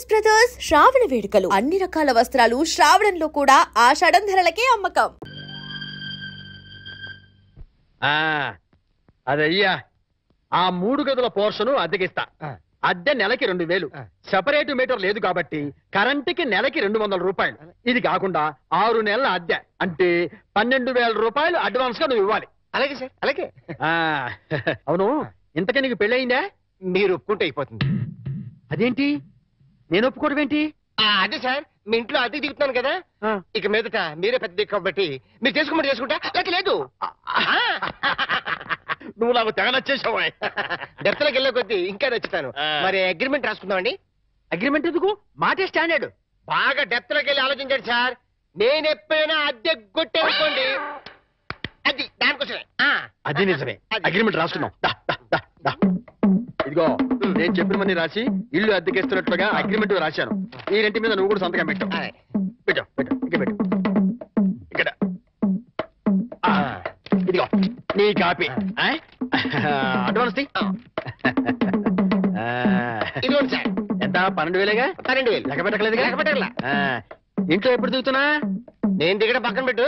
Saris brothers శ్రావణ వేడుకలు అన్ని రకాల వస్త్రాలు శ్రావణంలో కూడా ఆషాఢం ధరలకే అమ్మకం. అదయ్యా ఆ 3 గదుల పోర్షను అద్దెకిస్తా. అద్దె నెలకి 2000. సెపరేట్ మీటర్ లేదు కాబట్టి కరెంటుకి నెలకి 200 రూపాయలు. ఇది కాకుండా 6 నెలల అద్దె అంటే 12,000 రూపాయలు అడ్వాన్స్ గా నువ్వు ఇవ్వాలి. అలాగే సార్, అలాగే. అవును, ఇంతకీ నీకు పెళ్ళయిందా? మీరు ఒప్పుకుంటే అయిపోతుంది. అదేంటి నేను ఒప్పుకోవడం ఏంటి? అదే సార్, మీ ఇంట్లో అద్దెకి దిగుతున్నాను కదా, ఇక మీదట మీరే పెద్ద దిక్కు కాబట్టి మీరు చేసుకోమని చేసుకుంటా. లేక లేదు. నువ్వు నాకు తెగ నచ్చేసావా? డెప్త్లోకి వెళ్ళే కొద్దీ ఇంకా నచ్చుతాను. మరి అగ్రిమెంట్ రాసుకుందామండి. అగ్రిమెంట్ ఎందుకు? మాటే స్టాండర్డ్. బాగా డెప్త్లోకి వెళ్ళి ఆలోచించండి సార్. నేను ఎప్పుడైనా అద్దె కొట్టేసుకోండి, అది దానికోసమే. అది నిజమే. అగ్రిమెంట్ రాసుకున్నాం. ఇదిగో నేను చెప్పినవన్నీ రాసి ఇల్లు అద్దెకిస్తున్నట్లుగా అగ్రిమెంట్ రాశాను. ఈ రెంటి మీద నువ్వు కూడా సంతకం పెట్టు. పెట్టు పెట్టు ఇక పెట్టు. ఇక్కడ ఇదిగో నీ కాపీ. అడ్వాన్స్ ఇదిగోండి సార్. ఎంత? 12,000గా? 12,000. లెక్క పెట్టలేదుగా? లెక్క పెట్టగల. ఇంట్లో ఎప్పుడు దిగుతున్నా? నేను దిగడం పక్కన పెట్టు,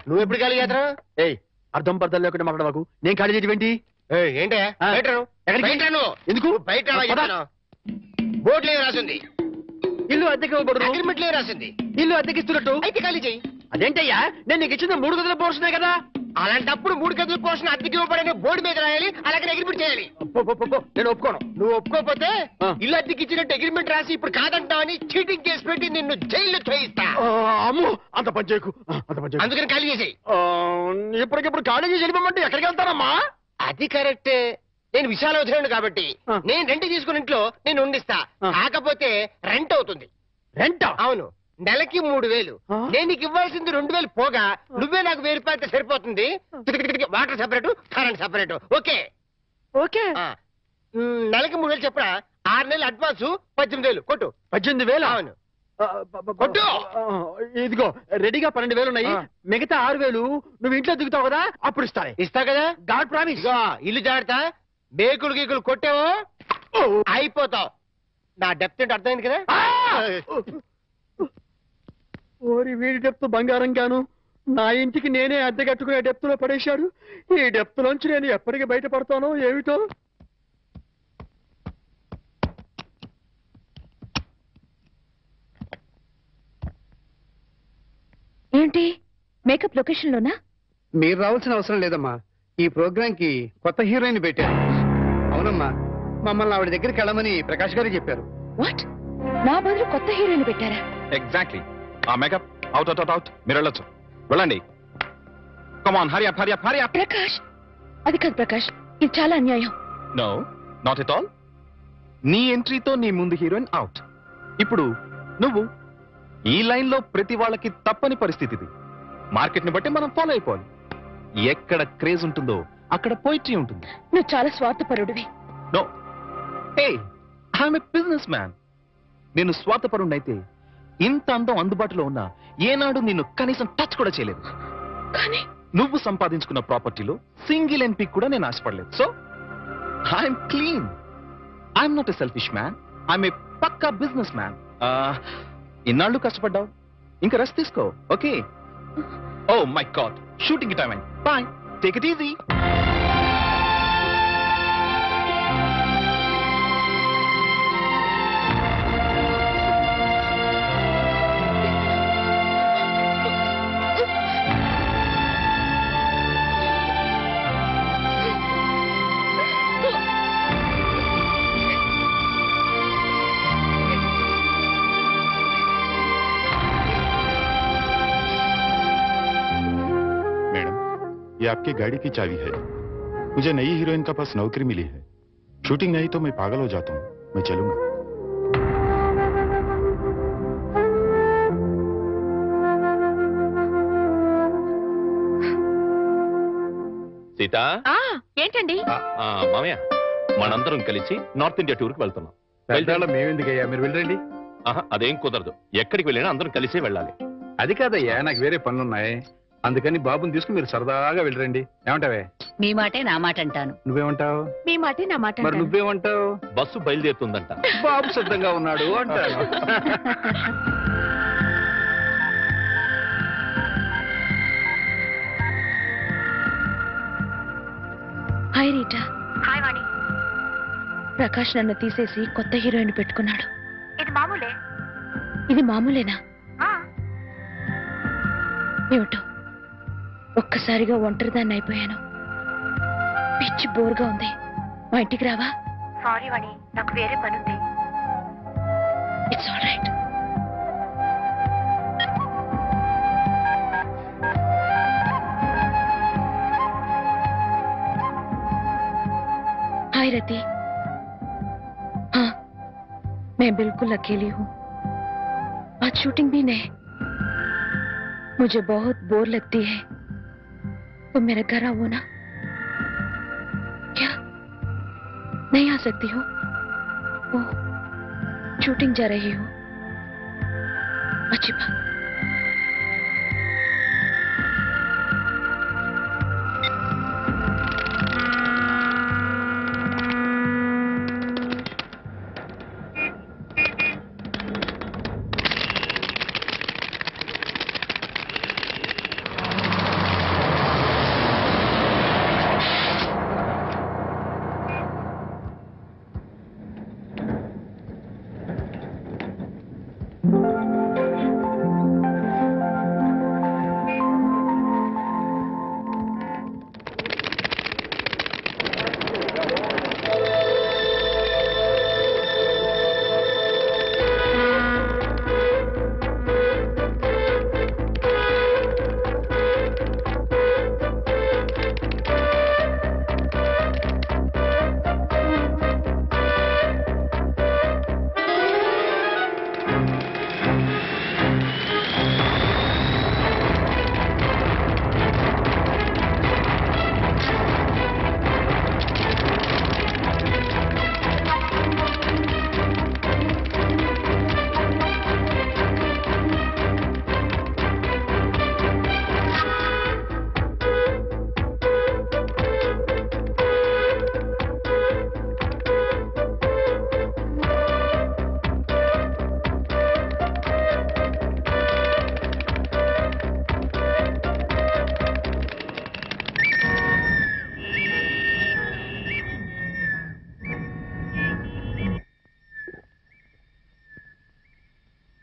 నువ్వు ఎప్పుడు ఖాళీ చేస్తావు? ఏయ్, అర్థం పర్థం లేకుండా మాట్లాడవాకు. నేను ఖాళీ చేయటం ఏంటి? ఎందుకు బయట బోర్డు లేవు రాసింది. ఇల్లు అద్దెకి అగ్రిమెంట్ లేవు రాసింది. ఇల్లు అద్దెకిస్తున్నట్టు అయితే ఖాళీ చెయ్యి. అదేంటయ్యా, నేను నీకు ఇచ్చిన 3 గదుల పోర్షనే కదా. అలాంటప్పుడు 3 గదుల పోర్షన్ అద్దెకి ఇవ్వబడని బోర్డు మీద రాయాలి, అలాగే అగ్రిమెంట్ చేయాలి. నేను ఒప్పుకోను. నువ్వు ఒప్పుకోకపోతే ఇల్లు అద్దెకి ఇచ్చినట్టు అగ్రిమెంట్ రాసి ఇప్పుడు కాదంటావని చీటింగ్ కేసు పెట్టి నిన్ను జైల్లో చేయిస్తా. అమ్మో, అంత పని చేయకు. అందుకని ఖాళీ చేసేయి. ఇప్పటికిప్పుడు ఖాళీ చేసి వెళ్ళిపోమంటే ఎక్కడికి వెళ్తానమ్మా? అది కరెక్టే. నేను విశాలవధుడు కాబట్టి నేను రెంట్ తీసుకున్న ఇంట్లో నేను ఉండిస్తా. కాకపోతే రెంట్ అవుతుంది. రెంట్? అవును, నెలకి 3,000. నేను నీకు ఇవ్వాల్సింది 2,000 పోగా నువ్వే నాకు 1,000 రూపాయలు సరిపోతుంది. Water separate, current separate. Okay okay. నెలకి 3,000 చెప్పరా? 6 నెలలు అడ్వాన్స్ 18,000 కొట్టు. 18,000? అవును కొట్టు. ఇదిగో రెడీగా 12,000 ఉన్నాయి. మిగతా 6,000 నువ్వు ఇంట్లో దిగుతావు కదా, అప్పుడు ఇస్తా కదా. God promise. ఇల్లు జాగ్రత్త. మేకులు గీకులు కొట్టావో అయిపోతావు. నా డెప్త్ ఏంటి అర్థమైంది కదా. ఓరి వీడి డెప్త్ బంగారం గాను నా ఇంటికి నేనే అద్దె కట్టుకునే డెప్త్ లో పడేశాడు. ఈ డెప్త్ లోంచి నేను ఎప్పటికి బయటపడతానో ఏమిటో. ఏంటి మేకప్ లొకేషన్ లోనా? మీరు రావాల్సిన అవసరం లేదమ్మా. ఈ ప్రోగ్రామ్ కి కొత్త హీరోయిన్ పెట్టారు. అవునమ్మా, మమ్మల్ని ఆవిడ దగ్గరికి వెళ్ళమని ప్రకాష్ గారు చెప్పారు. వాట్? నా బదులు కొత్త హీరోయిన్ పెట్టారా? ఎగ్జాక్ట్లీ. ఆ మేకప్ అవుట్ అవుట్ అవుట్. మీరు వెళ్ళొచ్చు, వెళ్ళండి. Come on, hurry up, hurry up, hurry up. Prakash, అది కాదు ప్రకాష్, ఇది చాలా అన్యాయం. No, not at all. నీ ఎంట్రీతో నీ ముందు హీరోయిన్ అవుట్. ఇప్పుడు నువ్వు ఈ లైన్ లో ప్రతి వాళ్ళకి తప్పని పరిస్థితి ఇది. మార్కెట్ ని బట్టి మనం ఫాలో అయిపోవాలి. ఎక్కడ క్రేజ్ ఉంటుందో అక్కడ పోయిట్రీ ఉంటుంది. నువ్వు చాలా స్వార్థపరుడివి. No, hey, I'm a businessman. నేను స్వార్థపరుణ్ణైతే ఇంత అందం అందుబాటులో ఉన్నా ఏనాడు నిన్ను కనీసం టచ్ కూడా చేయలేదు. కానీ నువ్వు సంపాదించుకున్న ప్రాపర్టీలో సింగిల్ ఎంపీ కూడా నేను ఆశపడలేదు. So I'm clean. I'm not a selfish man. I'm a పక్కా బిజినెస్ మ్యాన్. ఇన్నాళ్ళు కష్టపడ్డావు, ఇంకా రెస్ట్ తీసుకో. Okay? Oh my God, shooting time అయింది. Bye, take it easy. ये आपकी गाड़ी की चाबी है। मुझे नई हीरोइन का पास नौकरी मिली है। शूटिंग नहीं तो मैं पागल हो जाता हूँ। मैं चलूंगा। సీత, ఏంటండి? మామయ్య, మనందరం కలిసి నార్త్ ఇండియా టూర్ కి వెళ్తున్నాం. మేమెందుకయ్యా, మీరు వెళ్ళండి. అదేం కుదరదు. ఎక్కడికి వెళ్ళినా అందరం కలిసే వెళ్ళాలి. అది కాదయ్యా, నాకు వేరే పనులున్నాయి. అందుకని బాబుని తీసుకుని మీరు సరదాగా వెళ్ళరండి. ఏమంటావే? మీ మాటే నా మాట అంటాను. నువ్వేమంటావు? మీ మాటే నా మాట మరి నువ్వేమంటావు? బస్సు బయలుదేరుతుందంట. బాబు సిద్ధంగా ఉన్నాడు అంటాను. Hi Rita. హాయ్ వాణి. ప్రకాష్ నన్ను తీసేసి కొత్త హీరోయిన్ పెట్టుకున్నాడు. ఇది మామూలేనా? ఏమిటో ఒక్కసారిగా ఒంటరిదాన్ని అయిపోయాను. పిచ్చి బోర్గా ఉంది. మా ఇంటికి రావా? సారీ వాణి, నాకు వేరే పని ఉంది. It's all right. Hi Rati. हाँ, मैं बिल्कुल अकेली हूँ. आज शूटिंग भी नहीं. मुझे बहुत बोर लगती है. तो मेरे घर आओ ना. क्या नहीं आ सकती हो? ओह, शूटिंग जा रही हो. अच्छी बात.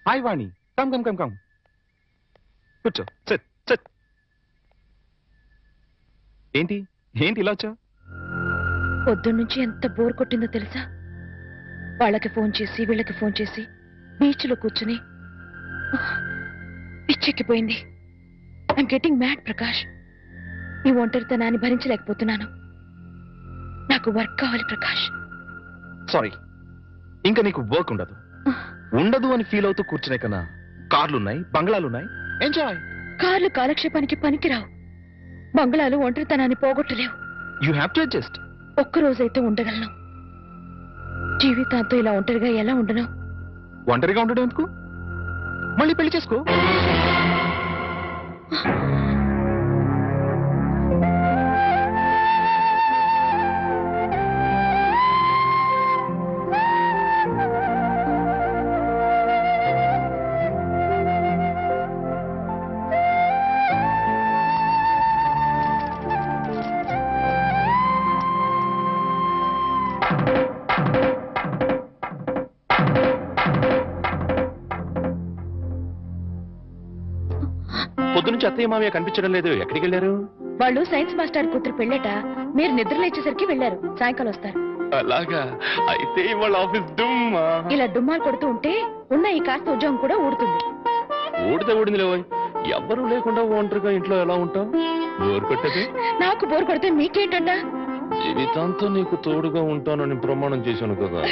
హాయ్ వాణి, కమ్ కమ్ కమ్ కమ్. కూర్చో, సిట్ సిట్. ఏంటి ఏంటి ఇలా వచ్చావు? పొద్దున్నుంచి ఎంత బోర్ కొట్టిందో తెలుసా? వాళ్ళకి ఫోన్ చేసి వీళ్ళకి ఫోన్ చేసి బీచ్ లో కూర్చుని పిచ్చెక్కిపోయింది. I'm getting mad Prakash. ఈ ఒంటరితనాన్ని భరించలేకపోతున్నాను. నాకు వర్క్ కావాలి ప్రకాష్. సారీ, ఇంకా నీకు వర్క్ ఉండదు. ఉండదు అని ఫీల్ అవుతూ కూర్చునే కన్నా కార్లున్నాయి, బంగ్లాలున్నాయి. ఎంజాయ్. కార్లు కాలక్షేపానికి పనికిరావు. బంగ్లాలు ఒంటరితనాన్ని పోగొట్టలేవు. You have to adjust. ఒక్కరోజైతే ఉండగలను. జీవితాంతో ఇలా ఒంటరిగా ఎలా ఉండను? ఒంటరిగా ఉండడం ఎందుకు? మళ్ళీ పెళ్లి చేసుకో. పొద్దునుంచి అత్తయ్య మామయ్య కనిపించడం లేదు. ఎక్కడికి వెళ్ళారు? వాళ్ళు సైన్స్ మాస్టర్ కూతురు పెళ్ళట. మీరు నిద్ర లేచేసరికి వెళ్ళారు. సాయంకాలం వస్తారు. అలాగా? అయితే వాళ్ళ ఆఫీస్ డుమ్మా. ఇలా డుమ్మాలు కొడుతూ ఉంటే ఉన్న ఈ కాస్త ఉద్యోగం కూడా ఊడుతుంది. ఊడితే ఊడింది లేవో. ఎవ్వరూ లేకుండా ఒంటరిగా ఇంట్లో ఎలా ఉంటావు? బోర్ కొట్టది. నాకు బోర్ కొడితే మీకేంటంట? జీవితాంతో నీకు తోడుగా ఉంటానని ప్రమాణం చేశాను కదా.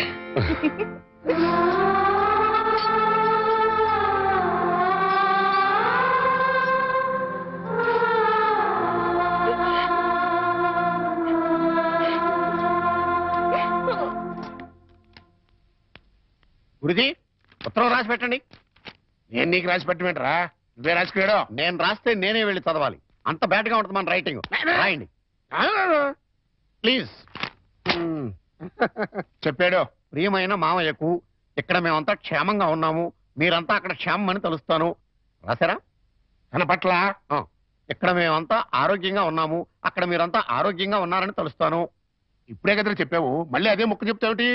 గురుజీ, ఉత్తరం రాసి పెట్టండి. నేను నీకు రాసి పెట్టమంటారా? నువ్వే రాసుకున్నాడు. నేను రాస్తే నేనే వెళ్ళి చదవాలి. అంత బ్యాడ్ గా ఉంటుంది మన రైటింగ్. రాయండి ప్లీజ్. చెప్పాడు. ప్రియమైన మామయ్యకు, ఇక్కడ మేమంతా క్షేమంగా ఉన్నాము, మీరంతా అక్కడ క్షేమం అని తలుస్తాను. రాశారా? కనపట్ల. ఇక్కడ మేమంతా ఆరోగ్యంగా ఉన్నాము, అక్కడ మీరంతా ఆరోగ్యంగా ఉన్నారని తలుస్తాను. ఇప్పుడే కదా చెప్పావు, మళ్ళీ అదే ముక్క చెప్తావుటి?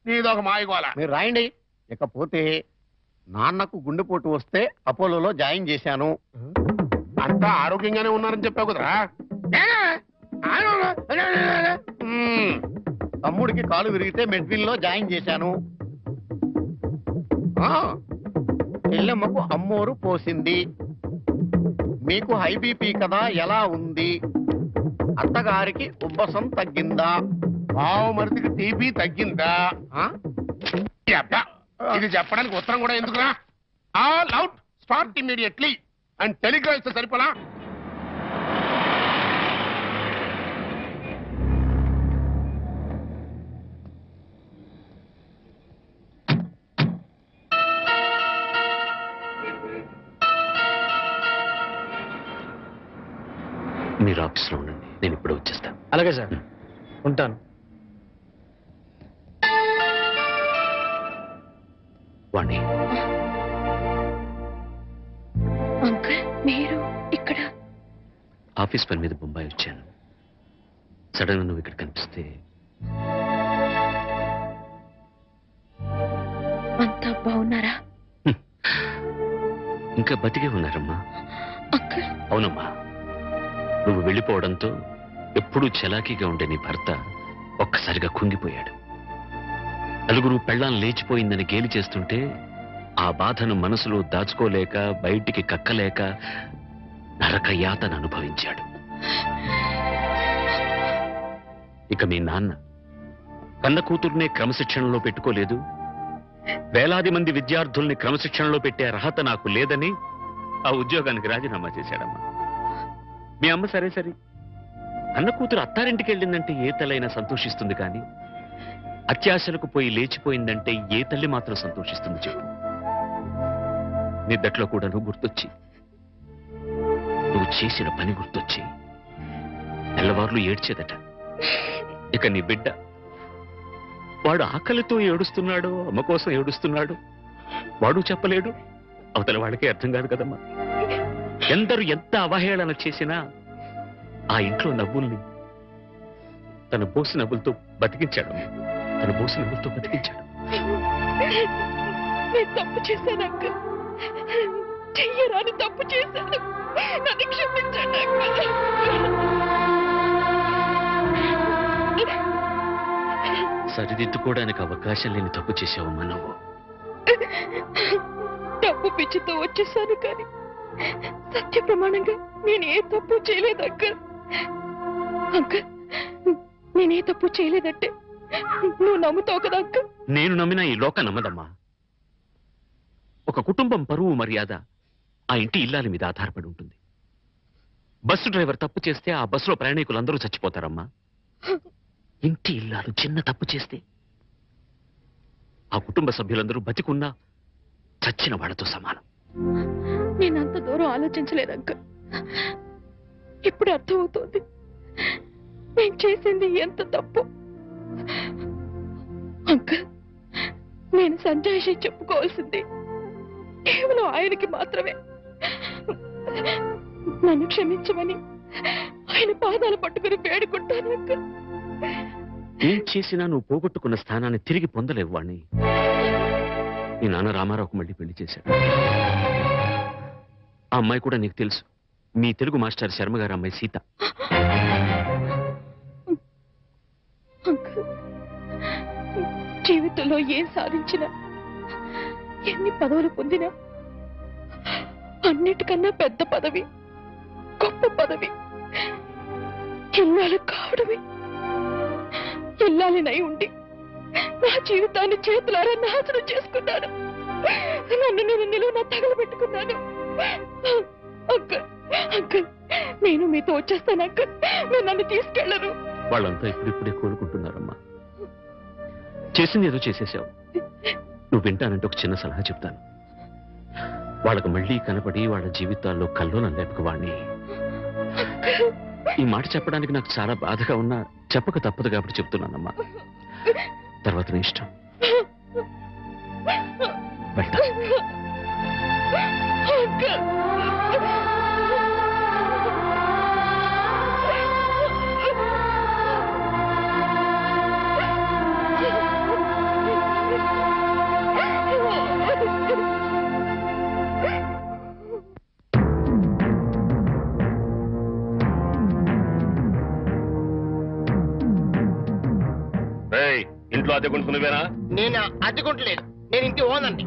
నీదొక మాయగోళ. మీరు రాయండి. ఇకపోతే నాన్నకు గుండెపోటు వస్తే అపోలోలో జాయిన్ చేశాను. అంతా ఆరోగ్యంగానే ఉన్నారని చెప్పావు కదరా. తమ్ముడికి కాలు విరిగితే మెడ్విల్లో జాయిన్ చేశాను. చెల్లెమ్మకు అమ్మోరు పోసింది. మీకు హై బీపీ కదా, ఎలా ఉంది? అత్తగారికి ఉబ్బసం తగ్గిందా? బావమరిదికి టీబీ తగ్గిందా? ఇది చెప్పడానికి ఉత్తరం కూడా ఎందుకురా? All out, start immediately and Telegram ఇస్తే సరిపోలా? మీరు ఆఫీస్లో ఉండండి, నేను ఇప్పుడు వచ్చేస్తాను. అలాగే సార్, ఉంటాను. వాణి, అంకుల్ మీరు ఇక్కడ? ఆఫీస్ పని మీద బొంబాయి వచ్చాను. సడన్ గా నువ్వు ఇక్కడ కనిపిస్తే అంతా బాగున్నారా? ఇంకా బతికే ఉన్నారమ్మా. అంకుల్. అవునమ్మా, నువ్వు వెళ్ళిపోవడంతో ఎప్పుడూ చలాకీగా ఉండే నీ భర్త ఒక్కసారిగా కుంగిపోయాడు. నలుగురు పెళ్ళాం లేచిపోయిందని గేలి చేస్తుంటే ఆ బాధను మనసులో దాచుకోలేక, బయటికి కక్కలేక నరక యాతన అనుభవించాడు. ఇక మీ నాన్న కన్న కూతుర్నే క్రమశిక్షణలో పెట్టుకోలేదు, వేలాది మంది విద్యార్థుల్ని క్రమశిక్షణలో పెట్టే అర్హత నాకు లేదని ఆ ఉద్యోగానికి రాజీనామా చేశాడమ్మా. మీ అమ్మ సరే సరే, అన్న కూతురు అత్తారింటికి వెళ్ళిందంటే ఏ తల్లైనా సంతోషిస్తుంది, కానీ అత్యాశలకు పోయి లేచిపోయిందంటే ఏ తల్లి మాత్రం సంతోషిస్తుంది చెప్పు? నిద్దట్లో కూడా నువ్వు గుర్తొచ్చి, నువ్వు చేసిన పని గుర్తొచ్చి నెలవార్లు ఏడ్చేదట. ఇక నీ బిడ్డ, వాడు ఆకలితో ఏడుస్తున్నాడు, అమ్మ కోసం ఏడుస్తున్నాడు, వాడు చెప్పలేడు, అవతల వాడికే అర్థం కాదు కదమ్మా. ఎందరు ఎంత అవహేళన చేసినా ఆ ఇంట్లో నవ్వుల్ని తన బోసి నవ్వులతో బతికించాడు. తన బోసి నవ్వులతో బతికించాడు. నేను తప్పు చేశాను అంకుల్, చెయ్యరాని తప్పు చేశాను, నన్ను క్షమించండి అంకుల్. సరిదిద్దుకోవడానికి అవకాశం లేని తప్పు చేసావమ్మా నువ్వు. తప్పు పిచ్చితో వచ్చేసాను, కానీ సత్య ప్రమాణంగా నేను ఏ తప్పు చేయలేదు అంకుల్. అంకుల్, నేనే తప్పు చేయలేదంటే నువ్వు నమ్ముతావు కదా అంకుల్? నేను నమ్మినా ఈ లోక నమ్మదమ్మా. ఒక కుటుంబం పరువు మర్యాద ఆ ఇంటి ఇల్లాలి మీద ఆధారపడి ఉంటుంది. బస్సు డ్రైవర్ తప్పు చేస్తే ఆ బస్సులో ప్రయాణికులందరూ చచ్చిపోతారమ్మా. ఇంటి ఇల్లాలు చిన్న తప్పు చేస్తే ఆ కుటుంబ సభ్యులందరూ బతికున్నా చచ్చిన వాళ్ళతో సమానం. నేనంత దూరం ఆలోచించలేదు అంకుల్. ఇప్పుడు అర్థమవుతోంది నేను చేసింది ఎంత తప్పు. అంకుల్, నేను సంజాయిషి చెప్పుకోవాల్సింది కేవలం ఆయనకి మాత్రమే. నన్ను క్షమించమని ఆయన పాదాలు పట్టుకుని వేడుకుంటాను అంకుల్. ఏం చేసినా నువ్వు పోగొట్టుకున్న స్థానాన్ని తిరిగి పొందలేవు వాణ్ణి. నీ నాన్న రామారావుకు మళ్ళీ పెళ్లి చేశాడు. ఆ అమ్మాయి కూడా నీకు తెలుసు, మీ తెలుగు మాస్టర్ శర్మ గారు అమ్మాయి సీత. జీవితంలో ఏం సాధించినా, ఎన్ని పదవులు పొందినా, అన్నిటికన్నా పెద్ద పదవి, గొప్ప పదవి ఇల్లాలు కావడమే. ఇల్లాలినై ఉండి నా జీవితాన్ని చేతులారా నాశనం చేసుకున్నాను. నన్ను నేను నిలువునా తగలబెట్టుకున్నాను. అంకుల్, అంకుల్, నేను మీతో వచ్చేస్తాను అంకుల్. మీరు నన్ను తీసుకెళ్లరు. వాళ్ళంతా ఇప్పుడిప్పుడే కోలుకుంటున్నారమ్మా. చేసింది ఏదో చేసేసావు, నువ్వు వింటానంటే ఒక చిన్న సలహా చెప్తాను. వాళ్ళకు మళ్ళీ కనపడి వాళ్ళ జీవితాల్లో కల్లోలం లేపకవాణ్ణి. ఈ మాట చెప్పడానికి నాకు చాలా బాధగా ఉన్నా చెప్పక తప్పదు కాబట్టి చెప్తున్నానమ్మా. తర్వాత నీ ఇష్టం. వెళ్తా. ఇంట్లో అద్దె కొంటున్నావేనా? నేను అద్దెకుంటలేదు, నేను ఇంటి ఓనండి.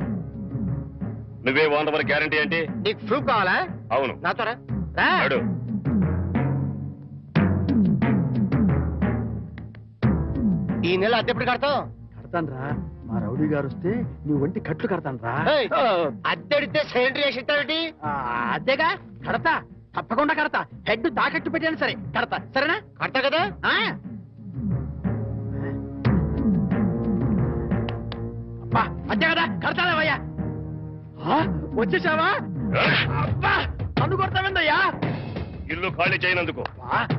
నువ్వే ఓనర్ మరి గ్యారంటీ ఏంటి? నీకు ప్రూఫ్ కావాలా? అవును. నాతో రా. ఈ నెల అద్దె ఎప్పుడు కడతావు? కడతాను రా. మా రౌడీ గారు వస్తే నీ ఒంటి కట్లు కడతాను రా. అద్దెడితే సిలిండర్ వేసి ఇస్తాడటి? అద్దెగా కడతా, తప్పకుండా కడతా. హెడ్ తాకట్టు పెట్టాను సరే కడతా. సరేనా? కడతా కదా. అంతే కదా, కడతానేవయ్యా. వచ్చేసావా? నన్ను కొడతావిందయ్యా. ఇల్లు ఖాళీ చేయనందుకు.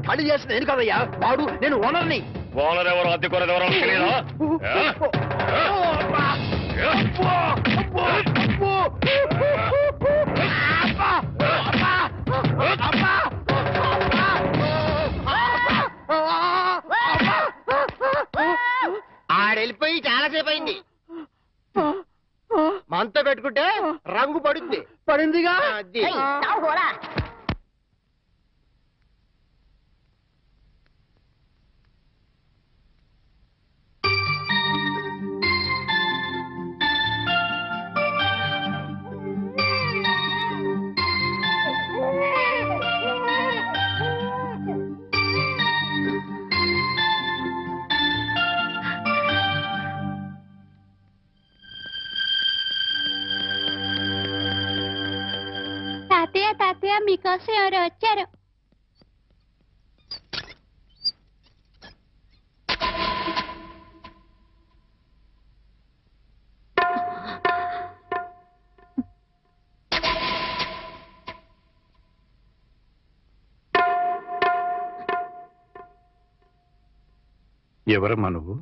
ఖాళీ చేసిన నేను కదయ్యా, వాడు నేను ఓనర్ని. ఓనర్ ఎవరు, అద్దె కొరది ఎవరో తెలియదా? ఆడెళ్ళిపోయి చాలాసేపు అయింది. మనతో పెట్టుకుంటే రంగు పడుద్ది. పడిందిగా. తాతయ్య మీకోసం ఎవరు వచ్చారు? ఎవరమ్మా నువ్వు?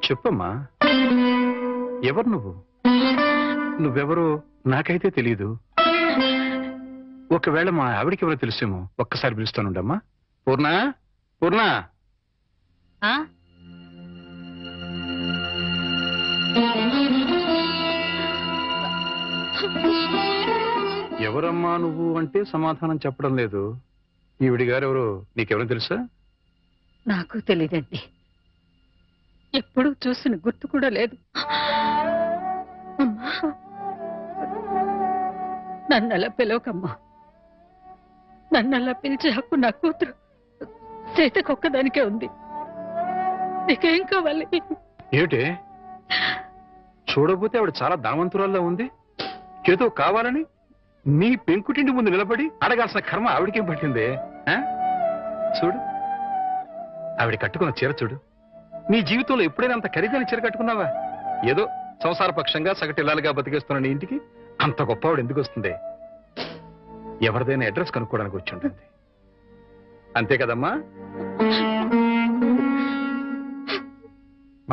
చెప్పమ్మా, ఎవరు నువ్వు? నువ్వెవరో నాకైతే తెలీదు. ఒకవేళ మా ఆవిడికి ఎవరో తెలుసేమో. ఒక్కసారి పిలుస్తానుండమ్మా. పూర్ణ, పూర్ణ. ఎవరమ్మా నువ్వు అంటే సమాధానం చెప్పడం లేదు. ఈవిడి గారు ఎవరో నీకెవరో తెలుసా? నాకు తెలీదండి, ఎప్పుడు చూసిన గుర్తు కూడా లేదు. నన్నలా పిలవకమ్మా. నన్నలా పిలిచే హక్కు నా కూతురు సీతకొక్కదానికే ఉంది. నీకేం కావాలి? ఏమిటే చూడబోతే ఆవిడ చాలా ధనవంతురాల్లో ఉంది. ఏదో కావాలని నీ పెంకుటింటి ముందు నిలబడి అడగాల్సిన కర్మ ఆవిడకేం పట్టిందే? చూడు, ఆవిడ కట్టుకున్న చీర చూడు. నీ జీవితంలో ఎప్పుడైనా అంత ఖరీదైన చీర కట్టుకున్నావా? ఏదో సంసారపక్షంగా సగటిల్లాలుగా బతికేస్తున్న నీ ఇంటికి అంత గొప్పవాడు ఎందుకు వస్తుంది? ఎవరిదైనా అడ్రస్ కనుక్కోవడానికి వచ్చి ఉంటుంది. అంతే కదమ్మా?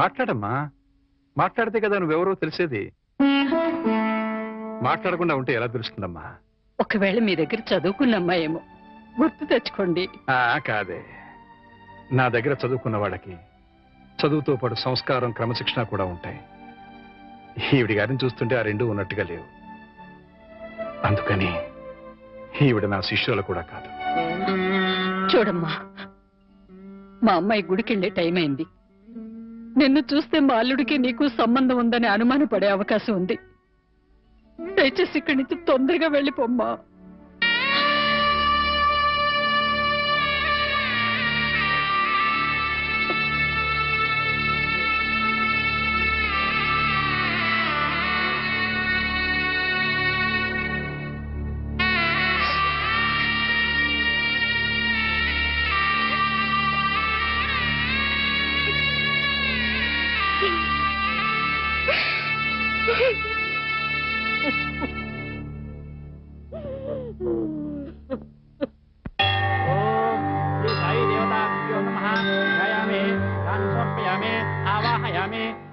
మాట్లాడమ్మా. మాట్లాడితే కదా నువ్వెవరో తెలిసేది. మాట్లాడకుండా ఉంటే ఎలా తెలుస్తుందమ్మా? ఒకవేళ మీ దగ్గర చదువుకున్నమ్మా ఏమో, గుర్తు తెచ్చుకోండి. కాదే, నా దగ్గర చదువుకున్న వాళ్ళకి చదువుతో పాటు సంస్కారం, క్రమశిక్షణ కూడా ఉంటాయి. ఈవిడి గారిని చూస్తుంటే ఆ రెండూ ఉన్నట్టుగా లేవు. అందుకని ఈవిడ నా శిష్యులు కూడా కాదు. చూడమ్మా, మా అమ్మాయి గుడికెళ్లే టైం అయింది. నిన్ను చూస్తే మా అల్లుడికి నీకు సంబంధం ఉందని అనుమానపడే అవకాశం ఉంది. దయచేసి ఇక్కడి నుంచి తొందరగా వెళ్ళిపోమ్మా.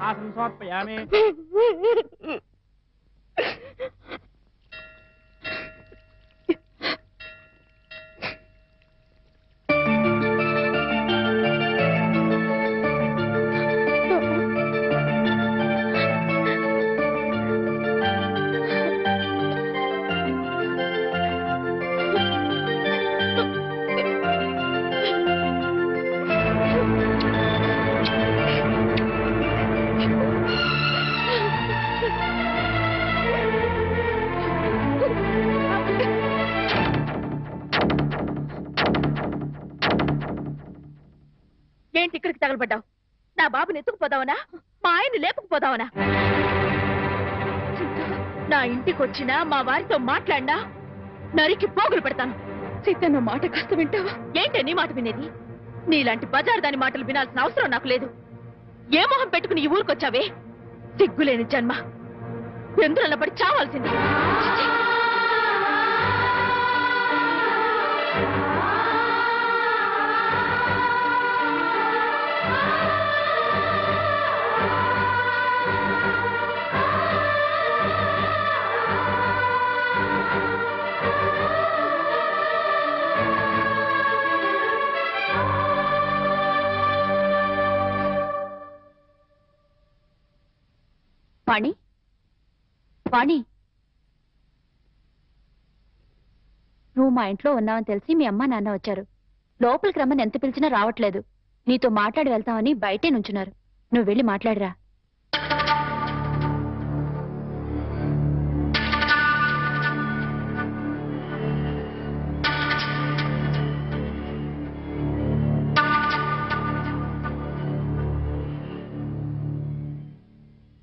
ఆసనం సమర్పయామి. ఏంటి ఇక్కడికి తగలబడ్డావు? నా బాబుని ఎత్తుకుపోదావనా? మా ఆయన్ని లేపుకుపోదావనా? నా ఇంటికి వచ్చినా మా వారితో మాట్లాడినా నరికి పోగులు పెడతాను. సీత, నా మాట కాస్త వింటావా? ఏంటే నీ మాట వినేది? నీలాంటి బజారు దాని మాటలు వినాల్సిన అవసరం నాకు లేదు. ఏ మొహం పెట్టుకుని ఈ ఊరికొచ్చావే? సిగ్గులేని జన్మ, ఎందులో పడి చావాల్సింది. వాణి, వాణి, నువ్వు మా ఇంట్లో ఉన్నావని తెలిసి మీ అమ్మ నాన్న వచ్చారు. లోపలికి రమ్మని ఎంత పిలిచినా రావట్లేదు. నీతో మాట్లాడి వెళ్తామని బయటే నుంచున్నారు. నువ్వు వెళ్ళి మాట్లాడిరా.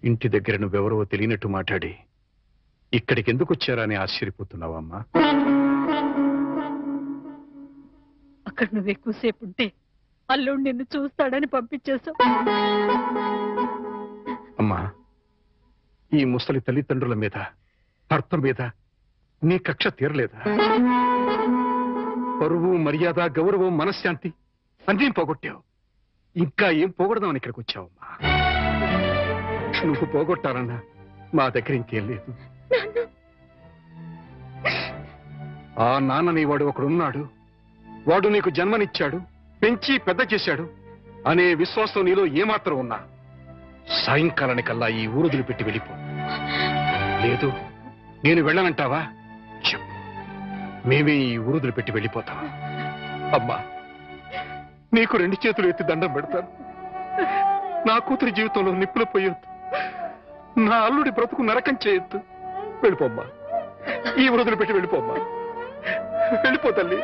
ఇంటి దగ్గర నువ్వెవరో తెలియనట్టు మాట్లాడి ఇక్కడికి ఎందుకు వచ్చారా అని ఆశ్చర్యపోతున్నావమ్మా? అక్కడ నువ్వు ఎక్కువసేపు ఉంటే అల్లుడు నిన్ను చూస్తాడని పంపించేశావు. అమ్మా, ఈ ముసలి తల్లిదండ్రుల మీద, భర్త మీద నీ కక్ష తీరలేదా? పరువు, మర్యాద, గౌరవం, మనశ్శాంతి అన్నీ పోగొట్టావు. ఇంకా ఏం పోగొడదామని ఇక్కడికి వచ్చావమ్మా? నువ్వు పోగొట్టాలన్నా మా దగ్గర ఇంకేం లేదు. ఆ నాన్నని వాడు ఒకడున్నాడు. వాడు నీకు జన్మనిచ్చాడు, పెంచి పెద్ద చేశాడు అనే విశ్వాసం నీలో ఏమాత్రం ఉన్నా సాయంకాలానికల్లా ఈ ఊరుదులు పెట్టి వెళ్ళిపో. లేదు, నేను వెళ్ళనంటావా? చెప్పు, మేమే ఈ ఊరుదులు పెట్టి వెళ్ళిపోతాం. అమ్మా, నీకు 2 చేతులు ఎత్తి దండం పెడతాను. నా కూతురి జీవితంలో నిప్పులు పోయొద్దు, నా అల్లుడి బ్రతుకు నరకం చేయొద్దు. వెళ్ళిపోమ్మా, ఈ వృధులు పెట్టి వెళ్ళిపోమ్మా. వెళ్ళిపో తల్లి.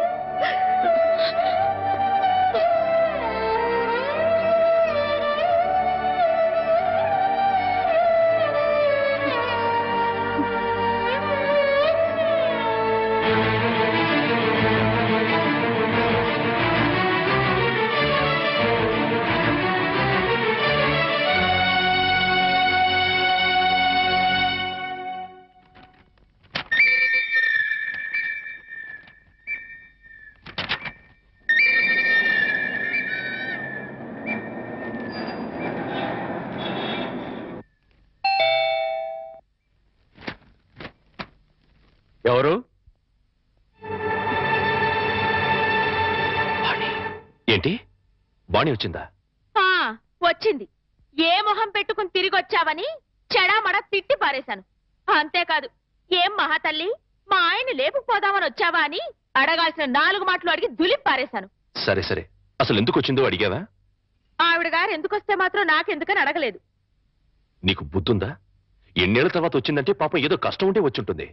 ఎవరు? ఏంటి, బాణి వచ్చిందా? వచ్చింది. ఏ మొహం పెట్టుకుని తిరిగి వచ్చావని చెడామడ తిట్టి పారేశాను. అంతేకాదు, ఏం మహాతల్లి, మా ఆయన్ని లేపుకుపోదామని వచ్చావా అని అడగాల్సిన 4 మాటలు అడిగి దులిపి పారేశాను. సరే సరే, అసలు ఎందుకు వచ్చిందో అడిగావా? ఆవిడ గారు ఎందుకొస్తే మాత్రం నాకెందుకని అడగలేదు. నీకు బుద్ధుందా? ఎన్నేళ్ల తర్వాత వచ్చిందంటే పాపం ఏదో కష్టం ఉంటే వచ్చుంటుంది.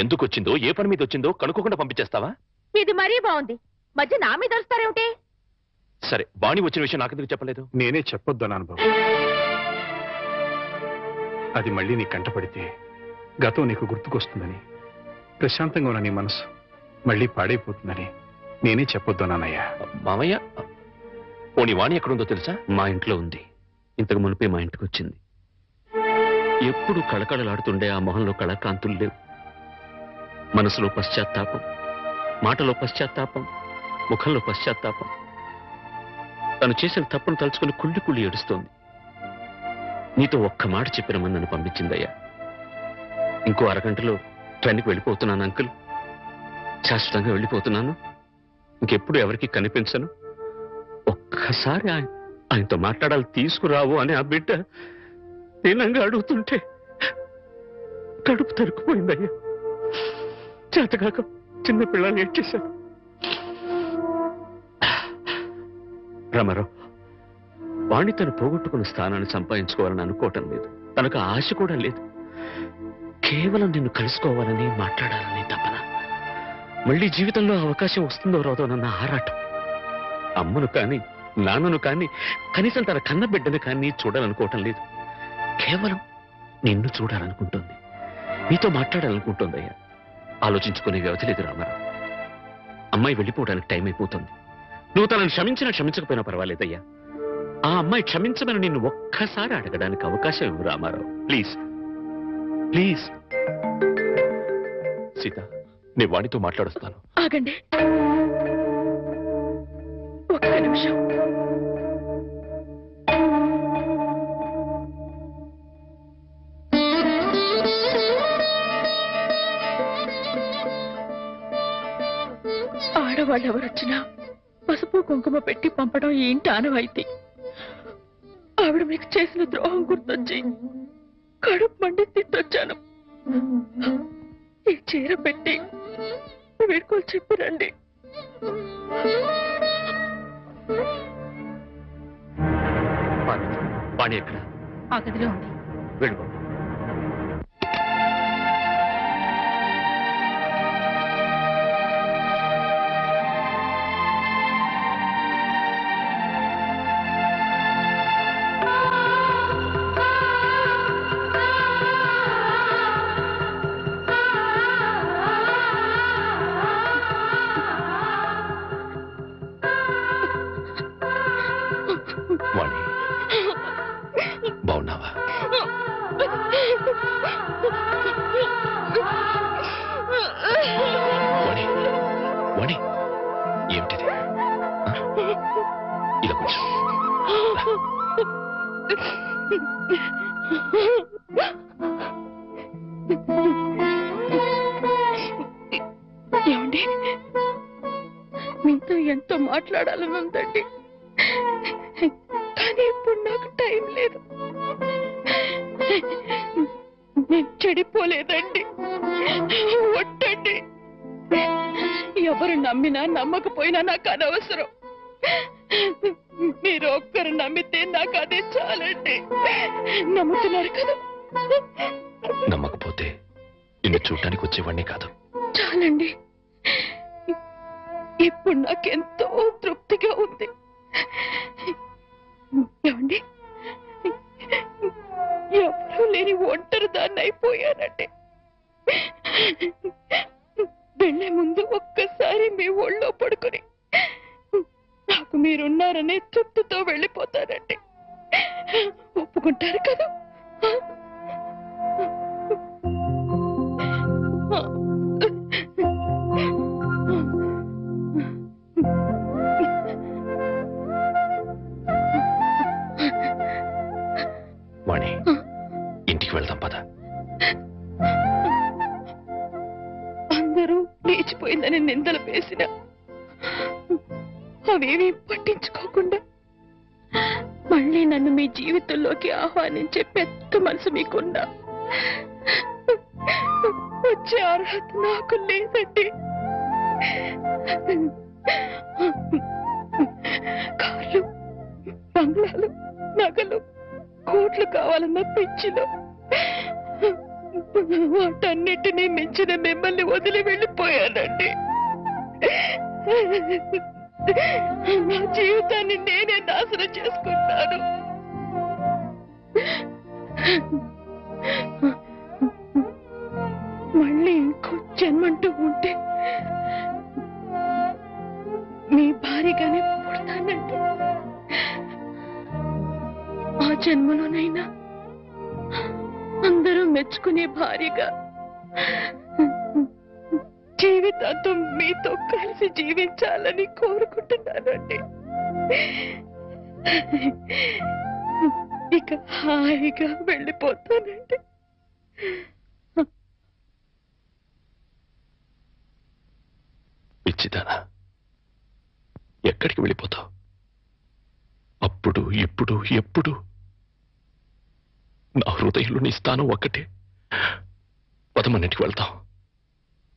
ఎందుకు వచ్చిందో, ఏ పని మీద వచ్చిందో కనుక్కోకుండా పంపించేస్తావా? ఇది మరీ బాగుంది. మధ్య నా మీద అరుస్తారేమిటి? సరే, బాణి వచ్చిన విషయం నాకెందుకు చెప్పలేదు? నేనే చెప్పొద్దు అన్నాను బాబు. అది మళ్ళీ నీ కంటపడితే గతం నీకు గుర్తుకొస్తుందని, ప్రశాంతంగా ఉన్న నీ మనసు మళ్ళీ పాడైపోతుందని నేనే చెప్పొద్దు అన్నానయ్యా. మామయ్య, పోనీ వాణి ఎక్కడుందో తెలుసా? మా ఇంట్లో ఉంది. ఇంతకు మునిపే మా ఇంటికి వచ్చింది. ఎప్పుడు కళకళలాడుతుండే ఆ మొహంలో కళాకాంతులు లేవు. మనసులో పశ్చాత్తాపం, మాటలో పశ్చాత్తాపం, ముఖంలో పశ్చాత్తాపం. తను చేసిన తప్పును తలుచుకుని కుళ్ళి కుళ్ళి ఏడుస్తోంది. నీతో ఒక్క మాట చెప్పినమని నన్ను పంపించిందయ్యా. ఇంకో అరగంటలో ట్రైన్కి వెళ్ళిపోతున్నాను అంకుల్. శాశ్వతంగా వెళ్ళిపోతున్నాను. ఇంకెప్పుడు ఎవరికి కనిపించను. ఒక్కసారి ఆయనతో మాట్లాడాలి, తీసుకురావు అని ఆ బిడ్డ దీనంగా అడుగుతుంటే కడుపు తరుక్కుపోయిందయ్యా. చేతకాక చిన్న పిల్లలు ఏడ్చేశారు. రామారావు, వాణ్ణి తను పోగొట్టుకున్న స్థానాన్ని సంపాదించుకోవాలని అనుకోవటం లేదు. తనకు ఆశ కూడా లేదు. కేవలం నిన్ను కలుసుకోవాలని, మాట్లాడాలని తపన. మళ్ళీ జీవితంలో అవకాశం వస్తుందో రాదోనన్న ఆరాటం. అమ్మను కానీ నాన్నను కానీ కనీసం తన కన్న బిడ్డను కానీ చూడాలనుకోవటం లేదు. కేవలం నిన్ను చూడాలనుకుంటుంది, నీతో మాట్లాడాలనుకుంటుందయ్యా. ఆలోచించుకునే వ్యవధి లేదు రామారావు. అమ్మాయి వెళ్ళిపోవడానికి టైం అయిపోతుంది. నువ్వు తనను క్షమించినా క్షమించకపోయినా పర్వాలేదయ్యా. ఆ అమ్మాయి క్షమించమని నిన్ను ఒక్కసారి అడగడానికి అవకాశం ఇవ్వు రామారావు. Please please. సీత, నేను వాడితో మాట్లాడుస్తాను. ఆగండి ఒక్క నిమిషం. ఆడవాళ్ళు ఎవరొచ్చినా పసుపు కుంకుమ పెట్టి పంపడం ఈ ఇంటి ఆనవాయితీ. ఆవిడ మీకు చేసిన ద్రోహం గుర్తొచ్చి కడుపు మండి తిట్టొచ్చాను. ఈ చీర పెట్టి వేడుకోలు చెప్పిరండి. వాణి ఎక్కడ? ఆ గదిలో ఉంది. వెళ్ళిపో. వాణి, బాగున్నావా? వాణి, వాణి, ఏమిటిది? ఇలా కూర్చో. ఏమండి, మీతో ఎంతో మాట్లాడాలని ఉందండి, కానీ ఇప్పుడు నాకు టైం లేదు. నేను చెడిపోలేదండి, ఒట్టండి. ఎవరు నమ్మినా నమ్మకపోయినా నాకు అనవసరం. మీరు ఒక్కరు నమ్మితే నాకు అదే చాలండి. నమ్ముతున్నారు కదా? నమ్మకపోతే నిన్ను చూడటానికి వచ్చేవాడిని కాదు. చాలండి, ఇప్పుడు నాకెంతో తృప్తిగా ఉంది. ఏమండి, ఎవరూ లేని ఒంటరి దాన్ని అయిపోయానండి. వెళ్లే ముందు ఒక్కసారి మీ ఒళ్ళో పడుకుని నాకు మీరున్నారనే తృప్తితో వెళ్ళిపోతానండి. ఒప్పుకుంటారు కదా? వాణి, ఇంటికి వెళ్దాం పద. అందరూ లేచిపోయిందని నిందలు వేసిన అవేమీ పట్టించుకోకుండా మళ్ళీ నన్ను మీ జీవితంలోకి ఆహ్వానించే పెద్ద మనసు మీకున్నా వచ్చే అర్హత నాకు లేదండి. కార్లు, బంగ్లాలు, నగలు, కోట్లు కావాలన్న పిచ్చిలో వాటన్నిటినీ మించిన మిమ్మల్ని వదిలి వెళ్ళిపోయానండి. నా జీవితాన్ని నేనే నాశనం చేసుకుంటాను. మళ్ళీ ఇంకో జన్మంటూ ఉంటే మీ భార్యగానే పుడతానండి. ఆ జన్మలోనైనా అందరూ మెచ్చుకునే భార్యగా జీవితాంతం మీతో కలిసి జీవించాలని కోరుకుంటున్నానండి. ఇక హాయిగా వెళ్ళిపోతానండి. పిచ్చిదానా, ఎక్కడికి వెళ్ళిపోతావు? అప్పుడు ఇప్పుడు ఎప్పుడు నా హృదయంలో నీ స్థానం ఒక్కటే. పదమన్నింటికి వెళ్తాం,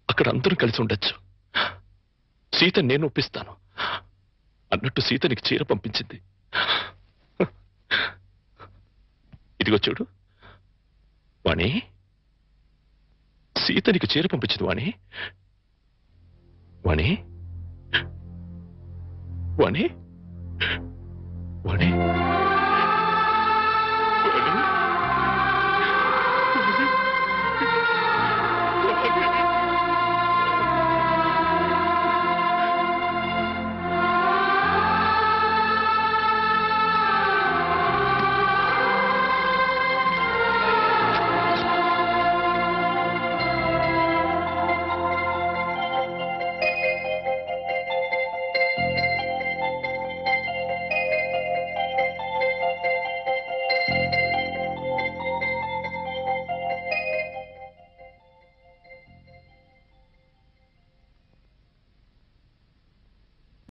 అక్కడ అందరూ కలిసి ఉండొచ్చు. సీత నేను ఒప్పిస్తాను అన్నట్టు సీత నీకు చీర పంపించింది. ఇదిగో చూడు వాణి, సీత నీకు చీర పంపించింది వాణి. వాణి వాణి వాణి